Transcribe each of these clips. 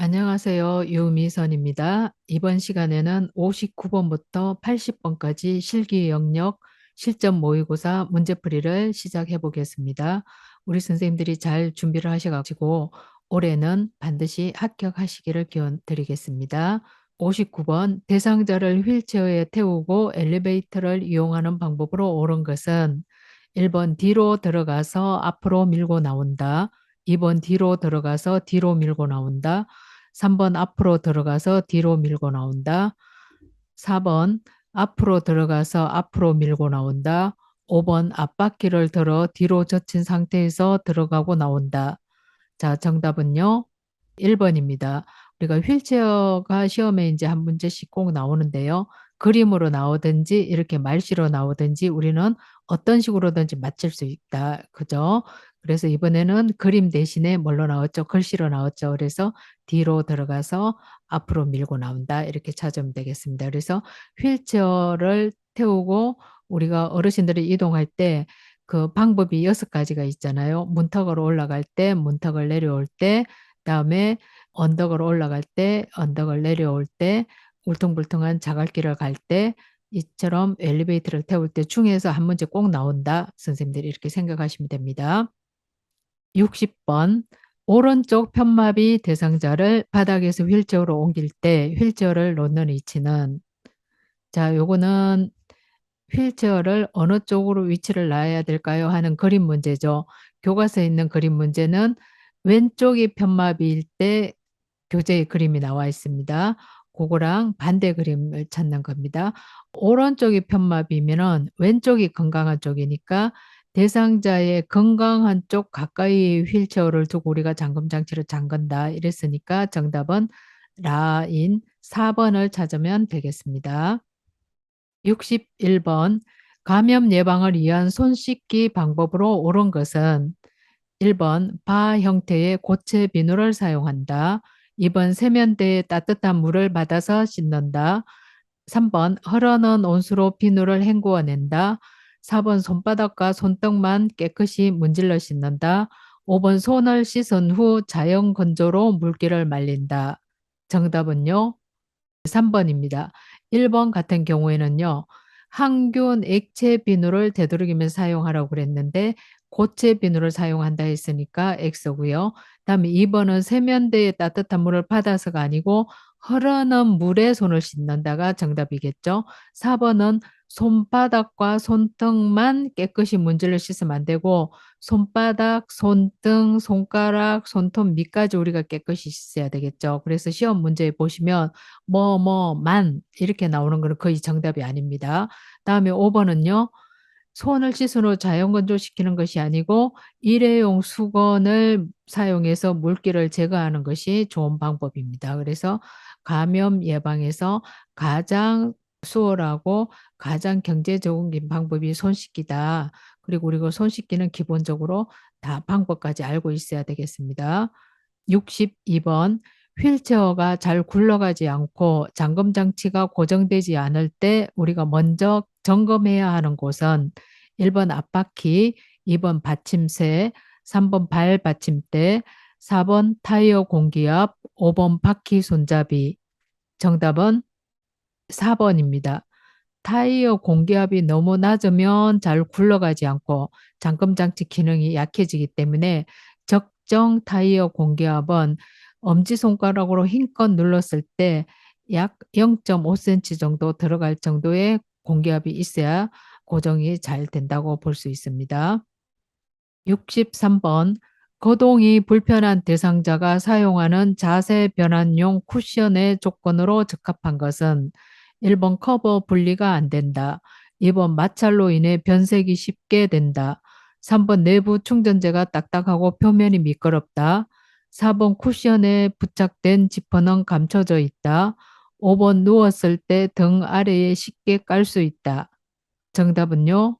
안녕하세요. 유미선입니다. 이번 시간에는 59번부터 80번까지 실기 영역 실전 모의고사 문제풀이를 시작해 보겠습니다. 우리 선생님들이 잘 준비를 하셔가지고 올해는 반드시 합격하시기를 기원 드리겠습니다. 59번 대상자를 휠체어에 태우고 엘리베이터를 이용하는 방법으로 옳은 것은 1번 뒤로 들어가서 앞으로 밀고 나온다. 2번 뒤로 들어가서 뒤로 밀고 나온다. 3번 앞으로 들어가서 뒤로 밀고 나온다. 4번 앞으로 들어가서 앞으로 밀고 나온다. 5번 앞바퀴를 들어 뒤로 젖힌 상태에서 들어가고 나온다. 자, 정답은요. 1번입니다. 우리가 휠체어가 시험에 이제 한 문제씩 꼭 나오는데요. 그림으로 나오든지 이렇게 말시로 나오든지 우리는 어떤 식으로든지 맞출 수 있다. 그죠? 그래서 이번에는 그림 대신에 뭘로 나왔죠? 글씨로 나왔죠. 그래서 뒤로 들어가서 앞으로 밀고 나온다. 이렇게 찾으면 되겠습니다. 그래서 휠체어를 태우고 우리가 어르신들이 이동할 때 그 방법이 6가지가 있잖아요. 문턱으로 올라갈 때, 문턱을 내려올 때, 그다음에 언덕으로 올라갈 때, 언덕을 내려올 때, 울퉁불퉁한 자갈길을 갈 때, 이처럼 엘리베이터를 태울 때 중에서 한 문제 꼭 나온다. 선생님들이 이렇게 생각하시면 됩니다. 60번 오른쪽 편마비 대상자를 바닥에서 휠체어로 옮길 때 휠체어를 놓는 위치는 자, 요거는 휠체어를 어느 쪽으로 위치를 놔야 될까요? 하는 그림 문제죠. 교과서에 있는 그림 문제는 왼쪽이 편마비일 때 교재의 그림이 나와 있습니다. 그거랑 반대 그림을 찾는 겁니다. 오른쪽이 편마비면은 왼쪽이 건강한 쪽이니까 대상자의 건강한 쪽 가까이 휠체어를 두고 우리가 잠금장치를 잠근다 이랬으니까 정답은 라인 4번을 찾으면 되겠습니다. 61번 감염 예방을 위한 손 씻기 방법으로 옳은 것은 1번 바 형태의 고체 비누를 사용한다. 2번 세면대에 따뜻한 물을 받아서 씻는다. 3번 흐르는 온수로 비누를 헹구어낸다. 4번 손바닥과 손등만 깨끗이 문질러 씻는다. 5번 손을 씻은 후 자연 건조로 물기를 말린다. 정답은요. 3번입니다. 1번 같은 경우에는요. 항균 액체 비누를 되도록이면 사용하라고 그랬는데 고체 비누를 사용한다 했으니까 X고요. 다음에 2번은 세면대에 따뜻한 물을 받아서가 아니고 흐르는 물에 손을 씻는다가 정답이겠죠. 4번은 손바닥과 손등만 깨끗이 문질러 씻으면 안 되고 손바닥, 손등, 손가락, 손톱 밑까지 우리가 깨끗이 씻어야 되겠죠. 그래서 시험 문제에 보시면 뭐뭐만 이렇게 나오는 거는 거의 정답이 아닙니다. 다음에 5번은요. 손을 씻은 후 자연 건조시키는 것이 아니고 일회용 수건을 사용해서 물기를 제거하는 것이 좋은 방법입니다. 그래서 감염 예방에서 가장 수월하고 가장 경제적인 방법이 손 씻기다. 그리고 우리가 손 씻기는 기본적으로 다 방법까지 알고 있어야 되겠습니다. 62번 휠체어가 잘 굴러가지 않고 잠금 장치가 고정되지 않을 때 우리가 먼저 점검해야 하는 곳은 1번 앞바퀴, 2번 받침대, 3번 발 받침대, 4번 타이어 공기압, 5번 바퀴 손잡이. 정답은 4번입니다. 타이어 공기압이 너무 낮으면 잘 굴러가지 않고 잠금장치 기능이 약해지기 때문에 적정 타이어 공기압은 엄지손가락으로 힘껏 눌렀을 때 약 0.5cm 정도 들어갈 정도의 공기압이 있어야 고정이 잘 된다고 볼 수 있습니다. 63번 거동이 불편한 대상자가 사용하는 자세 변환용 쿠션의 조건으로 적합한 것은 1번 커버 분리가 안 된다. 2번 마찰로 인해 변색이 쉽게 된다. 3번 내부 충전재가 딱딱하고 표면이 미끄럽다. 4번 쿠션에 부착된 지퍼는 감춰져 있다. 5번 누웠을 때 등 아래에 쉽게 깔 수 있다. 정답은요.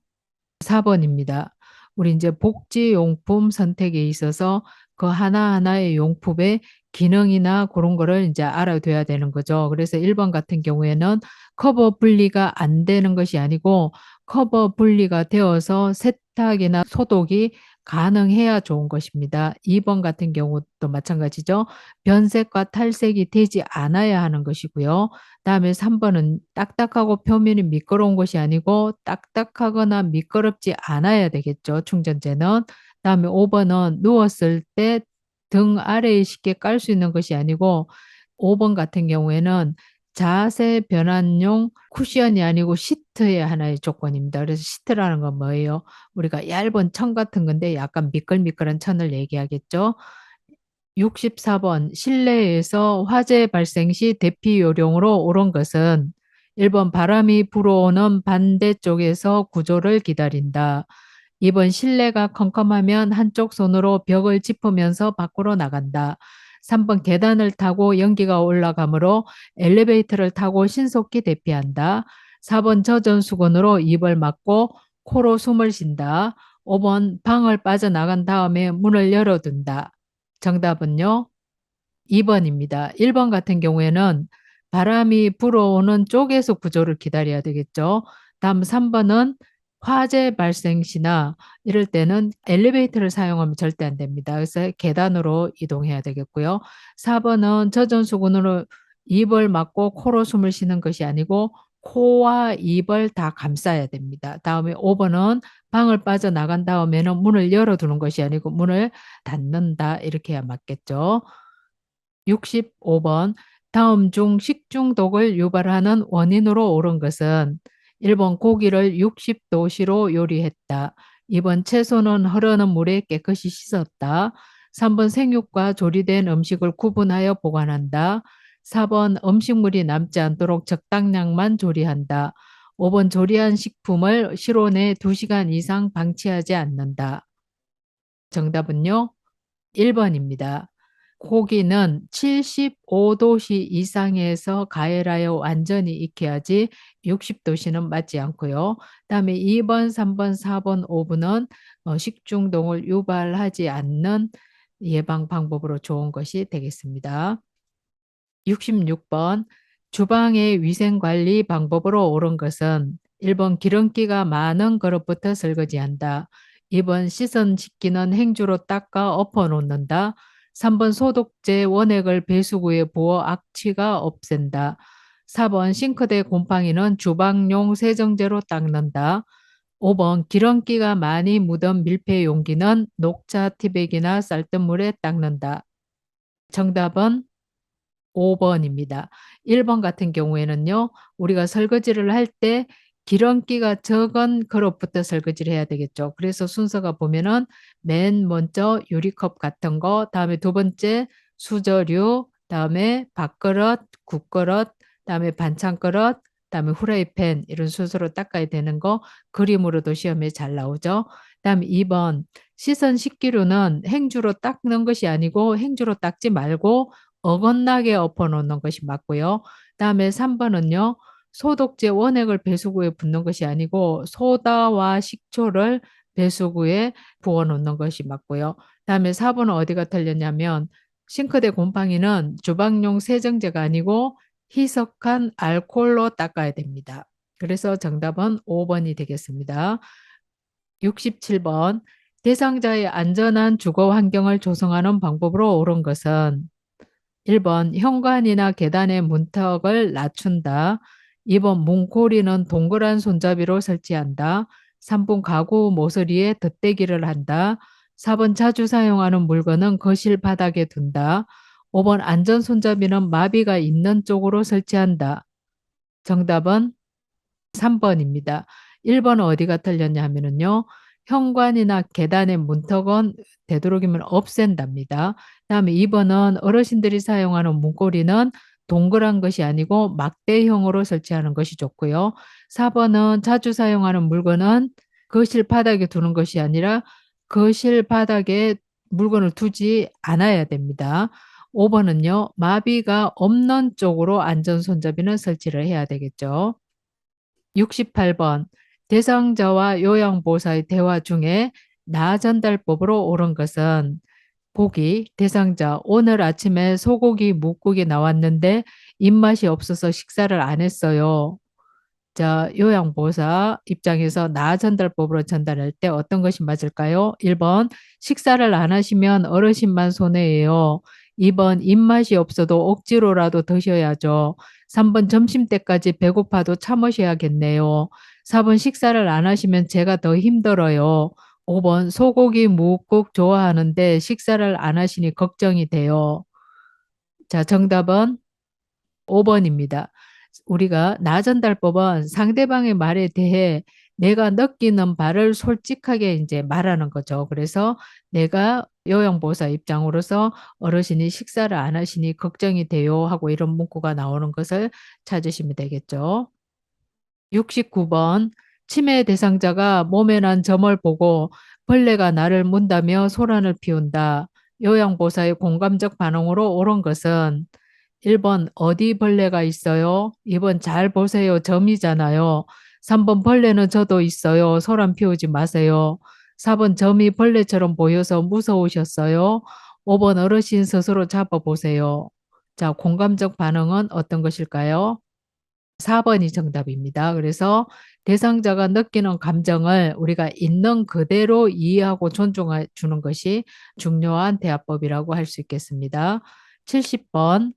4번입니다. 우리 이제 복지용품 선택에 있어서 그 하나하나의 용품의 기능이나 그런 거를 이제 알아둬야 되는 거죠. 그래서 1번 같은 경우에는 커버 분리가 안 되는 것이 아니고 커버 분리가 되어서 세탁이나 소독이 가능해야 좋은 것입니다. 2번 같은 경우도 마찬가지죠. 변색과 탈색이 되지 않아야 하는 것이고요. 다음에 3번은 딱딱하고 표면이 미끄러운 것이 아니고 딱딱하거나 미끄럽지 않아야 되겠죠. 충전재는. 다음에 5번은 누웠을 때 등 아래에 쉽게 깔 수 있는 것이 아니고 5번 같은 경우에는 자세 변환용 쿠션이 아니고 시트의 하나의 조건입니다. 그래서 시트라는 건 뭐예요? 우리가 얇은 천 같은 건데 약간 미끌미끌한 천을 얘기하겠죠. 64번 실내에서 화재 발생 시 대피 요령으로 옳은 것은 1번 바람이 불어오는 반대쪽에서 구조를 기다린다. 2번 실내가 컴컴하면 한쪽 손으로 벽을 짚으면서 밖으로 나간다. 3번 계단을 타고 연기가 올라가므로 엘리베이터를 타고 신속히 대피한다. 4번 젖은 수건으로 입을 막고 코로 숨을 쉰다. 5번 방을 빠져나간 다음에 문을 열어둔다. 정답은요? 2번입니다. 1번 같은 경우에는 바람이 불어오는 쪽에서 구조를 기다려야 되겠죠. 다음 3번은 화재 발생 시나 이럴 때는 엘리베이터를 사용하면 절대 안 됩니다. 그래서 계단으로 이동해야 되겠고요. 4번은 젖은수건으로 입을 막고 코로 숨을 쉬는 것이 아니고 코와 입을 다 감싸야 됩니다. 다음에 5번은 방을 빠져나간 다음에는 문을 열어두는 것이 아니고 문을 닫는다. 이렇게 해야 맞겠죠. 65번 다음 중 식중독을 유발하는 원인으로 옳은 것은 1번 고기를 60도씨로 요리했다. 2번 채소는 흐르는 물에 깨끗이 씻었다. 3번 생육과 조리된 음식을 구분하여 보관한다. 4번 음식물이 남지 않도록 적당량만 조리한다. 5번 조리한 식품을 실온에 2시간 이상 방치하지 않는다. 정답은요? 1번입니다. 고기는 75도씨 이상에서 가열하여 완전히 익혀야지 60도씨는 맞지 않고요. 다음에 2번, 3번, 4번, 5번은 식중독을 유발하지 않는 예방 방법으로 좋은 것이 되겠습니다. 66번 주방의 위생관리 방법으로 옳은 것은 1번 기름기가 많은 그릇부터 설거지한다. 2번 씻은 식기는 행주로 닦아 엎어놓는다. 3번 소독제 원액을 배수구에 부어 악취가 없앤다. 4번 싱크대 곰팡이는 주방용 세정제로 닦는다. 5번 기름기가 많이 묻은 밀폐 용기는 녹차 티백이나 쌀뜨물에 닦는다. 정답은 5번입니다. 1번 같은 경우에는요. 우리가 설거지를 할 때 기름기가 적은 그릇부터 설거지를 해야 되겠죠. 그래서 순서가 보면은 맨 먼저 유리컵 같은 거, 다음에 두 번째 수저류, 다음에 밥그릇, 국그릇, 다음에 반찬그릇, 다음에 후라이팬 이런 순서로 닦아야 되는 거 그림으로도 시험에 잘 나오죠. 다음 2번 씻은 식기류는 행주로 닦는 것이 아니고 행주로 닦지 말고 어긋나게 엎어놓는 것이 맞고요. 다음에 3번은요. 소독제 원액을 배수구에 붓는 것이 아니고 소다와 식초를 배수구에 부어놓는 것이 맞고요. 다음에 4번은 어디가 틀렸냐면 싱크대 곰팡이는 주방용 세정제가 아니고 희석한 알코올로 닦아야 됩니다. 그래서 정답은 5번이 되겠습니다. 67번 대상자의 안전한 주거 환경을 조성하는 방법으로 옳은 것은 1번 현관이나 계단의 문턱을 낮춘다. 2번 문고리는 동그란 손잡이로 설치한다. 3번 가구 모서리에 덧대기를 한다. 4번 자주 사용하는 물건은 거실 바닥에 둔다. 5번 안전 손잡이는 마비가 있는 쪽으로 설치한다. 정답은 3번입니다. 1번은 어디가 틀렸냐 하면요. 현관이나 계단의 문턱은 되도록이면 없앤답니다. 다음에 2번은 어르신들이 사용하는 문고리는 동그란 것이 아니고 막대형으로 설치하는 것이 좋고요. 4번은 자주 사용하는 물건은 거실 바닥에 두는 것이 아니라 거실 바닥에 물건을 두지 않아야 됩니다. 5번은요. 마비가 없는 쪽으로 안전손잡이는 설치를 해야 되겠죠. 68번 대상자와 요양보호사의 대화 중에 나 전달법으로 옳은 것은 보기 대상자 오늘 아침에 소고기 묵국이 나왔는데 입맛이 없어서 식사를 안 했어요. 자, 요양보호사 입장에서 나 전달법으로 전달할 때 어떤 것이 맞을까요? 1번, 식사를 안 하시면 어르신만 손해예요. 2번, 입맛이 없어도 억지로라도 드셔야죠. 3번, 점심때까지 배고파도 참으셔야겠네요. 4번, 식사를 안 하시면 제가 더 힘들어요. 5번, 소고기 뭇국 좋아하는데 식사를 안 하시니 걱정이 돼요. 자, 정답은 5번입니다. 우리가 나전달법은 상대방의 말에 대해 내가 느끼는 바를 솔직하게 이제 말하는 거죠. 그래서 내가 요양보호사 입장으로서 어르신이 식사를 안 하시니 걱정이 돼요 하고 이런 문구가 나오는 것을 찾으시면 되겠죠. 69번 치매 대상자가 몸에 난 점을 보고 벌레가 나를 문다며 소란을 피운다. 요양보호사의 공감적 반응으로 옳은 것은 1번 어디 벌레가 있어요? 2번 잘 보세요. 점이잖아요. 3번 벌레는 저도 있어요. 소란 피우지 마세요. 4번 점이 벌레처럼 보여서 무서우셨어요. 5번 어르신 스스로 잡아보세요. 자, 공감적 반응은 어떤 것일까요? 4번이 정답입니다. 그래서 대상자가 느끼는 감정을 우리가 있는 그대로 이해하고 존중해 주는 것이 중요한 대화법이라고 할 수 있겠습니다. 70번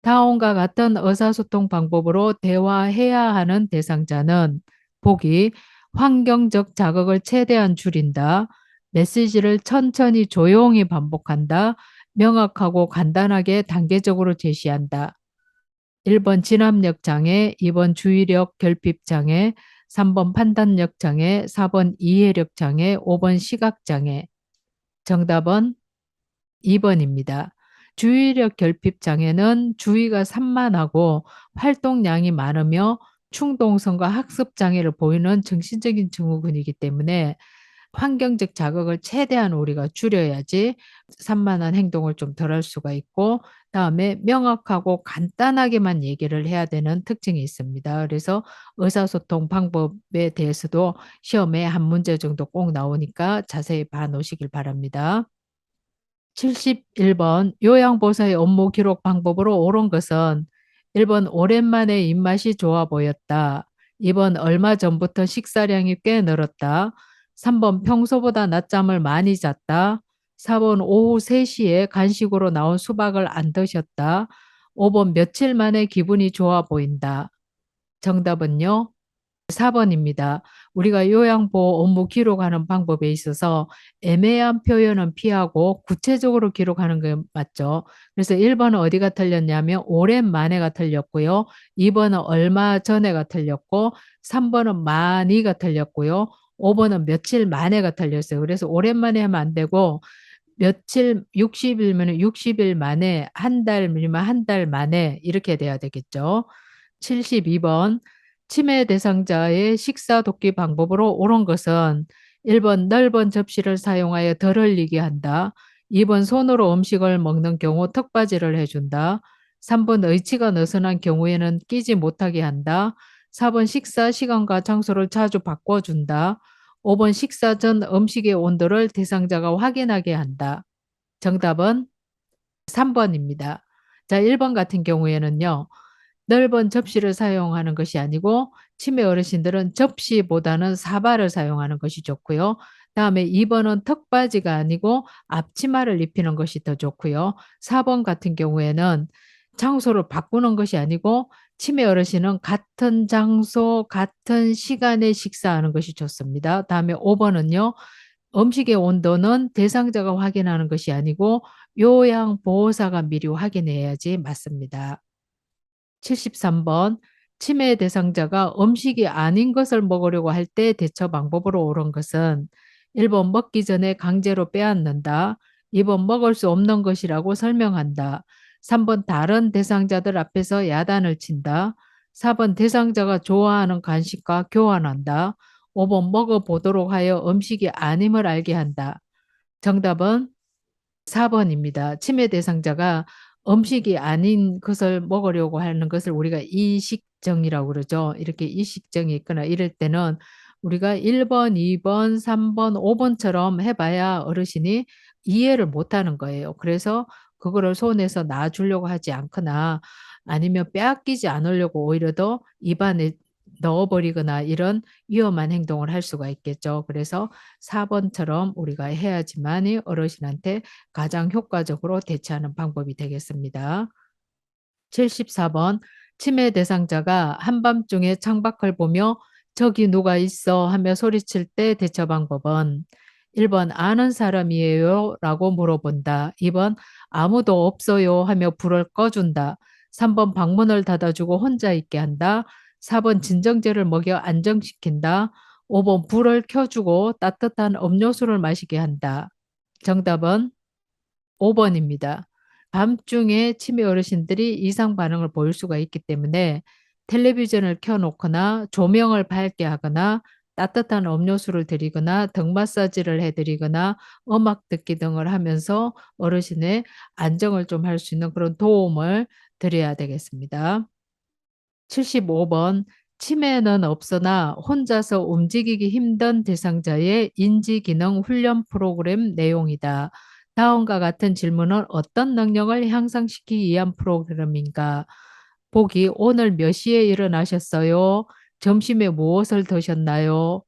다음과 같은 의사소통 방법으로 대화해야 하는 대상자는 보기 환경적 자극을 최대한 줄인다. 메시지를 천천히 조용히 반복한다. 명확하고 간단하게 단계적으로 제시한다. 1번 진압력 장애, 2번 주의력 결핍 장애, 3번 판단력 장애, 4번 이해력 장애, 5번 시각 장애. 정답은 2번입니다. 주의력 결핍 장애는 주의가 산만하고 활동량이 많으며 충동성과 학습 장애를 보이는 정신적인 증후군이기 때문에 환경적 자극을 최대한 우리가 줄여야지 산만한 행동을 좀 덜 할 수가 있고 다음에 명확하고 간단하게만 얘기를 해야 되는 특징이 있습니다. 그래서 의사소통 방법에 대해서도 시험에 한 문제 정도 꼭 나오니까 자세히 봐 놓으시길 바랍니다. 71번 요양보호사의 업무 기록 방법으로 옳은 것은 1번 오랜만에 입맛이 좋아 보였다. 2번 얼마 전부터 식사량이 꽤 늘었다. 3번 평소보다 낮잠을 많이 잤다. 4번 오후 3시에 간식으로 나온 수박을 안 드셨다. 5번 며칠 만에 기분이 좋아 보인다. 정답은요? 4번입니다. 우리가 요양보호 업무 기록하는 방법에 있어서 애매한 표현은 피하고 구체적으로 기록하는 게 맞죠. 그래서 1번은 어디가 틀렸냐면 오랜만에가 틀렸고요. 2번은 얼마 전에가 틀렸고 3번은 많이가 틀렸고요. 5번은 며칠 만에가 틀렸어요. 그래서 오랜만에 하면 안 되고 며칠 60일이면 60일 만에 한 달이면 한 달 만에 이렇게 돼야 되겠죠. 72번 치매 대상자의 식사 돕기 방법으로 옳은 것은 1번 넓은 접시를 사용하여 덜 흘리게 한다. 2번 손으로 음식을 먹는 경우 턱받이를 해준다. 3번 의치가 느슨한 경우에는 끼지 못하게 한다. 4번 식사 시간과 장소를 자주 바꿔준다. 5번 식사 전 음식의 온도를 대상자가 확인하게 한다. 정답은 3번입니다. 자, 1번 같은 경우에는요. 넓은 접시를 사용하는 것이 아니고 치매 어르신들은 접시보다는 사발을 사용하는 것이 좋고요. 다음에 2번은 턱받이가 아니고 앞치마를 입히는 것이 더 좋고요. 4번 같은 경우에는 장소를 바꾸는 것이 아니고 치매 어르신은 같은 장소, 같은 시간에 식사하는 것이 좋습니다. 다음에 5번은요. 음식의 온도는 대상자가 확인하는 것이 아니고 요양보호사가 미리 확인해야지 맞습니다. 73번 치매 대상자가 음식이 아닌 것을 먹으려고 할 때 대처 방법으로 옳은 것은 1번 먹기 전에 강제로 빼앗는다. 2번 먹을 수 없는 것이라고 설명한다. 3번 다른 대상자들 앞에서 야단을 친다. 4번 대상자가 좋아하는 간식과 교환한다. 5번 먹어보도록 하여 음식이 아님을 알게 한다. 정답은 4번입니다. 치매 대상자가 음식이 아닌 것을 먹으려고 하는 것을 우리가 이식정이라고 그러죠. 이렇게 이식정이 있거나 이럴 때는 우리가 1번, 2번, 3번, 5번처럼 해봐야 어르신이 이해를 못하는 거예요. 그래서 그거를 손에서 놔주려고 하지 않거나 아니면 빼앗기지 않으려고 오히려 더 입안에 넣어버리거나 이런 위험한 행동을 할 수가 있겠죠. 그래서 4번처럼 우리가 해야지만이 어르신한테 가장 효과적으로 대처하는 방법이 되겠습니다. 74번 치매 대상자가 한밤중에 창밖을 보며 "저기 누가 있어." 하며 소리칠 때 대처 방법은 1번 "아는 사람이에요?" 라고 물어본다. 2번 "아무도 없어요." 하며 불을 꺼준다. 3번 방문을 닫아주고 혼자 있게 한다. 4번 진정제를 먹여 안정시킨다. 5번 불을 켜주고 따뜻한 음료수를 마시게 한다. 정답은 5번입니다. 밤중에 치매 어르신들이 이상 반응을 보일 수가 있기 때문에 텔레비전을 켜놓거나 조명을 밝게 하거나 따뜻한 음료수를 드리거나 등 마사지를 해드리거나 음악 듣기 등을 하면서 어르신의 안정을 좀 할 수 있는 그런 도움을 드려야 되겠습니다. 75번 치매는 없으나 혼자서 움직이기 힘든 대상자의 인지기능 훈련 프로그램 내용이다. 다음과 같은 질문은 어떤 능력을 향상시키기 위한 프로그램인가? 보기 오늘 몇 시에 일어나셨어요? 점심에 무엇을 드셨나요?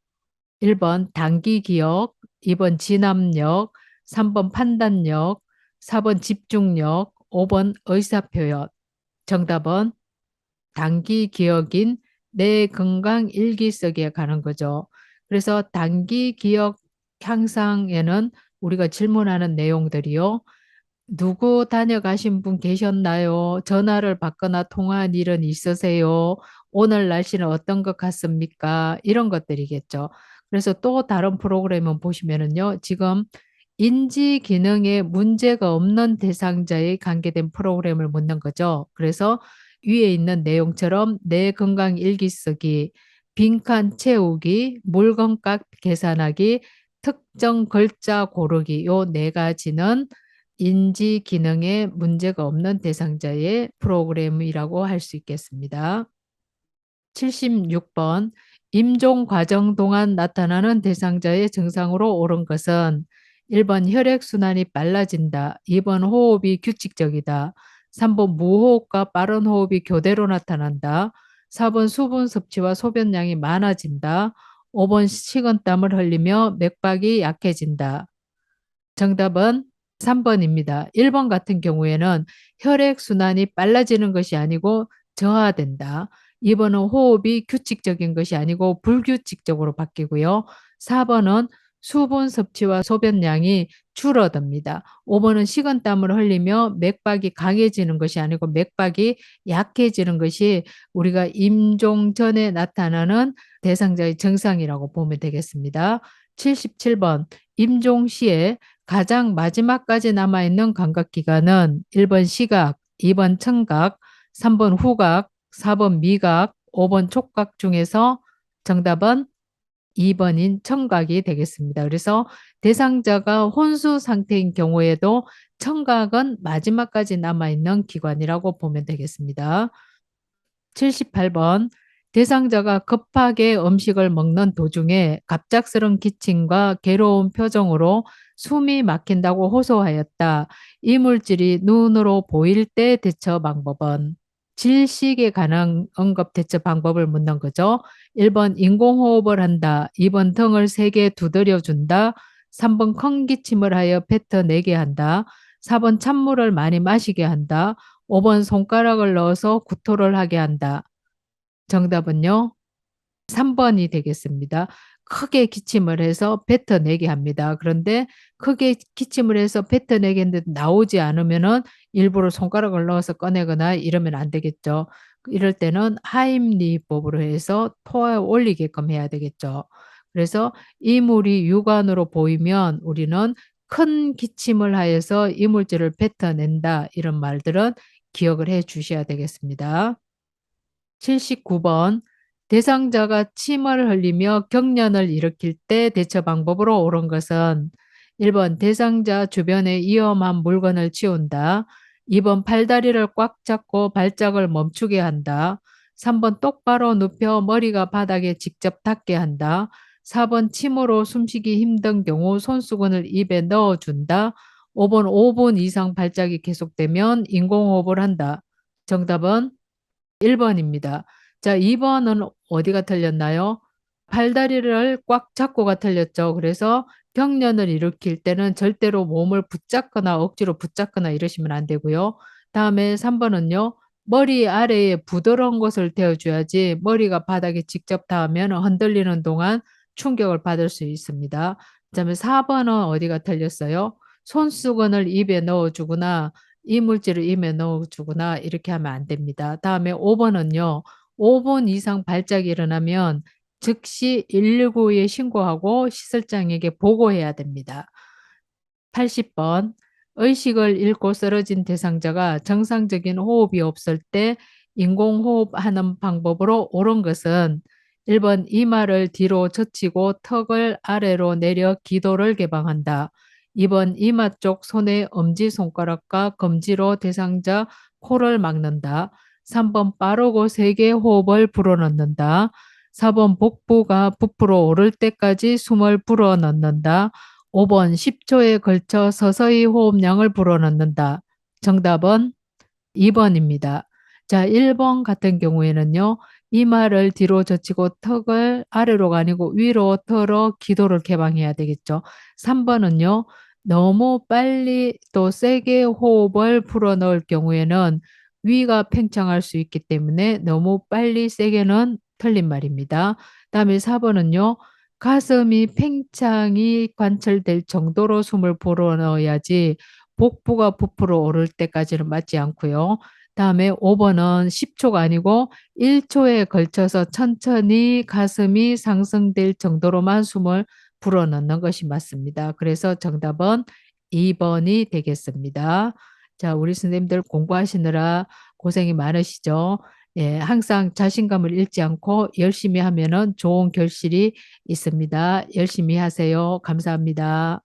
1번 단기 기억, 2번 진압력, 3번 판단력, 4번 집중력, 5번 의사표현. 정답은 단기 기억인 내 건강 일기 쓰기에 가는 거죠. 그래서 단기 기억 향상에는 우리가 질문하는 내용들이요. 누구 다녀가신 분 계셨나요? 전화를 받거나 통화한 일은 있으세요? 오늘 날씨는 어떤 것 같습니까? 이런 것들이겠죠. 그래서 또 다른 프로그램은 보시면은요. 지금 인지 기능에 문제가 없는 대상자에 관계된 프로그램을 묻는 거죠. 그래서 위에 있는 내용처럼 내 건강 일기 쓰기, 빈칸 채우기, 물건값 계산하기, 특정 글자 고르기 요 네 가지는 인지 기능에 문제가 없는 대상자의 프로그램이라고 할 수 있겠습니다. 76번 임종 과정 동안 나타나는 대상자의 증상으로 옳은 것은 1번 혈액순환이 빨라진다. 2번 호흡이 규칙적이다. 3번 무호흡과 빠른 호흡이 교대로 나타난다. 4번 수분 섭취와 소변량이 많아진다. 5번 식은땀을 흘리며 맥박이 약해진다. 정답은 3번입니다. 1번 같은 경우에는 혈액순환이 빨라지는 것이 아니고 저하된다. 2번은 호흡이 규칙적인 것이 아니고 불규칙적으로 바뀌고요. 4번은 수분 섭취와 소변량이 줄어듭니다. 5번은 식은땀을 흘리며 맥박이 강해지는 것이 아니고 맥박이 약해지는 것이 우리가 임종 전에 나타나는 대상자의 증상이라고 보면 되겠습니다. 77번 임종 시에 가장 마지막까지 남아있는 감각기관은 1번 시각, 2번 청각, 3번 후각, 4번 미각, 5번 촉각 중에서 정답은 2번인 청각이 되겠습니다. 그래서 대상자가 혼수 상태인 경우에도 청각은 마지막까지 남아있는 기관이라고 보면 되겠습니다. 78번 대상자가 급하게 음식을 먹는 도중에 갑작스런 기침과 괴로운 표정으로 숨이 막힌다고 호소하였다. 이물질이 눈으로 보일 때 대처 방법은 질식에 관한 응급 대처 방법을 묻는 거죠. 1번 인공호흡을 한다. 2번 등을 세게 두드려 준다. 3번 큰 기침을 하여 뱉어내게 한다. 4번 찬물을 많이 마시게 한다. 5번 손가락을 넣어서 구토를 하게 한다. 정답은요. 3번이 되겠습니다. 크게 기침을 해서 뱉어내게 합니다. 그런데 크게 기침을 해서 뱉어내게 했는데 나오지 않으면은 일부러 손가락을 넣어서 꺼내거나 이러면 안 되겠죠. 이럴 때는 하임리법으로 해서 토에 올리게끔 해야 되겠죠. 그래서 이물이 육안으로 보이면 우리는 큰 기침을 하여서 이물질을 뱉어낸다. 이런 말들은 기억을 해 주셔야 되겠습니다. 79번 대상자가 침을 흘리며 경련을 일으킬 때 대처 방법으로 옳은 것은 1번 대상자 주변에 위험한 물건을 치운다. 2번 팔다리를 꽉 잡고 발작을 멈추게 한다. 3번 똑바로 눕혀 머리가 바닥에 직접 닿게 한다. 4번 침으로 숨쉬기 힘든 경우 손수건을 입에 넣어준다. 5번 5분 이상 발작이 계속되면 인공호흡을 한다. 정답은 1번입니다. 자, 2번은 어디가 틀렸나요? 팔다리를 꽉 잡고가 틀렸죠. 그래서 경련을 일으킬 때는 절대로 몸을 붙잡거나 억지로 붙잡거나 이러시면 안 되고요. 다음에 3번은요. 머리 아래에 부드러운 곳을 대어줘야지 머리가 바닥에 직접 닿으면 흔들리는 동안 충격을 받을 수 있습니다. 그다음에 4번은 어디가 틀렸어요? 손수건을 입에 넣어주거나 이물질을 입에 넣어주거나 이렇게 하면 안 됩니다. 다음에 5번은요. 5분 이상 발작이 일어나면 즉시 119에 신고하고 시설장에게 보고해야 됩니다. 80번 의식을 잃고 쓰러진 대상자가 정상적인 호흡이 없을 때 인공호흡하는 방법으로 옳은 것은 1번 이마를 뒤로 젖히고 턱을 아래로 내려 기도를 개방한다. 2번 이마 쪽 손의 엄지손가락과 검지로 대상자 코를 막는다. 3번 빠르고 세게 호흡을 불어넣는다. 4번 복부가 부풀어 오를 때까지 숨을 불어넣는다. 5번 10초에 걸쳐 서서히 호흡량을 불어넣는다. 정답은 2번입니다. 자, 1번 같은 경우에는요. 이마를 뒤로 젖히고 턱을 아래로가 아니고 위로 털어 기도를 개방해야 되겠죠. 3번은요. 너무 빨리 또 세게 호흡을 불어넣을 경우에는 위가 팽창할 수 있기 때문에 너무 빨리 세게는 틀린 말입니다. 다음에 4번은요. 가슴이 팽창이 관찰될 정도로 숨을 불어넣어야지 복부가 부풀어 오를 때까지는 맞지 않고요. 다음에 5번은 10초가 아니고 1초에 걸쳐서 천천히 가슴이 상승될 정도로만 숨을 불어넣는 것이 맞습니다. 그래서 정답은 2번이 되겠습니다. 자, 우리 선생님들 공부하시느라 고생이 많으시죠? 예, 항상 자신감을 잃지 않고 열심히 하면은 좋은 결실이 있습니다. 열심히 하세요. 감사합니다.